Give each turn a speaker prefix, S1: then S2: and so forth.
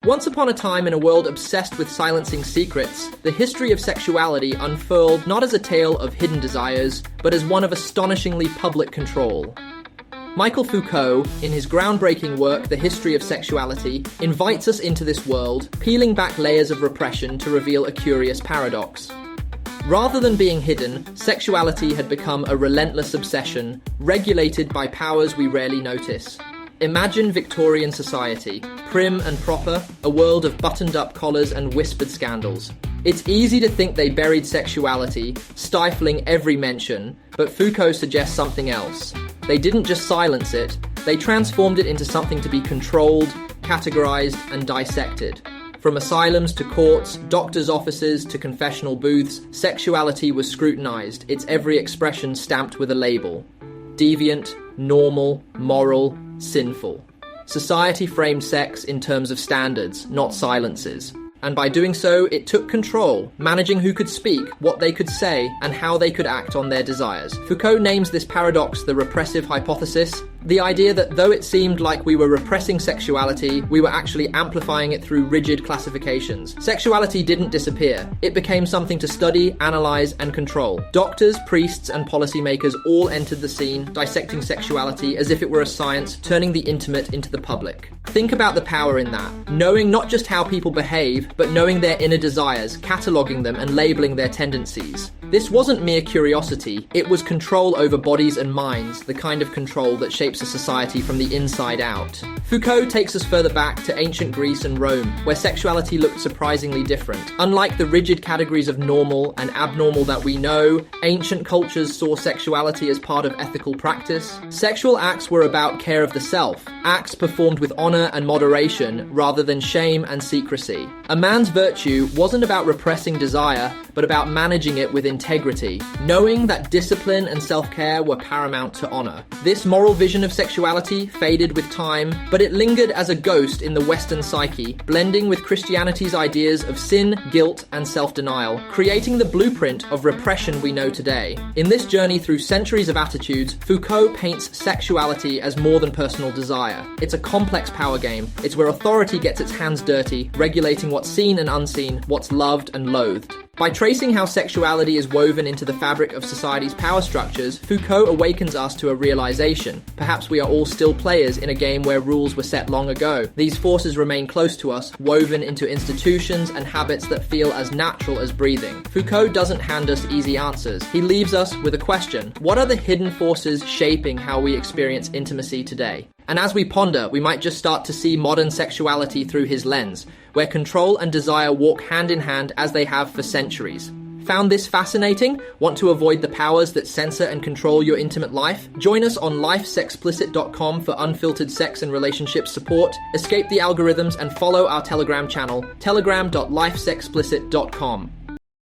S1: Once upon a time in a world obsessed with silencing secrets, the history of sexuality unfurled not as a tale of hidden desires, but as one of astonishingly public control. Michel Foucault, in his groundbreaking work The History of Sexuality, invites us into this world, peeling back layers of repression to reveal a curious paradox. Rather than being hidden, sexuality had become a relentless obsession, regulated by powers we rarely notice. Imagine Victorian society, prim and proper, a world of buttoned-up collars and whispered scandals. It's easy to think they buried sexuality, stifling every mention, but Foucault suggests something else. They didn't just silence it, they transformed it into something to be controlled, categorized, and dissected. From asylums to courts, doctors' offices to confessional booths, sexuality was scrutinized, its every expression stamped with a label. Deviant, normal, moral, sinful. Society framed sex in terms of standards, not silences. And by doing so, it took control, managing who could speak, what they could say, and how they could act on their desires. Foucault names this paradox the repressive hypothesis, the idea that though it seemed like we were repressing sexuality, we were actually amplifying it through rigid classifications. Sexuality didn't disappear. It became something to study, analyze, and control. Doctors, priests, and policymakers all entered the scene, dissecting sexuality as if it were a science, turning the intimate into the public. Think about the power in that. Knowing not just how people behave, but knowing their inner desires, cataloguing them, and labeling their tendencies. This wasn't mere curiosity, it was control over bodies and minds, the kind of control that shapes a society from the inside out. Foucault takes us further back to ancient Greece and Rome, where sexuality looked surprisingly different. Unlike the rigid categories of normal and abnormal that we know, ancient cultures saw sexuality as part of ethical practice. Sexual acts were about care of the self, acts performed with honor and moderation rather than shame and secrecy. A man's virtue wasn't about repressing desire, but about managing it with integrity, knowing that discipline and self-care were paramount to honor. This moral vision of sexuality faded with time, but it lingered as a ghost in the Western psyche, blending with Christianity's ideas of sin, guilt, and self-denial, creating the blueprint of repression we know today. In this journey through centuries of attitudes, Foucault paints sexuality as more than personal desire. It's a complex power game. It's where authority gets its hands dirty, regulating what's seen and unseen, what's loved and loathed. By tracing how sexuality is woven into the fabric of society's power structures, Foucault awakens us to a realization. Perhaps we are all still players in a game where rules were set long ago. These forces remain close to us, woven into institutions and habits that feel as natural as breathing. Foucault doesn't hand us easy answers. He leaves us with a question. What are the hidden forces shaping how we experience intimacy today? And as we ponder, we might just start to see modern sexuality through his lens, where control and desire walk hand in hand as they have for centuries. Found this fascinating? Want to avoid the powers that censor and control your intimate life? Join us on lifesexplicit.com for unfiltered sex and relationship support, escape the algorithms and follow our Telegram channel, telegram.lifesexplicit.com.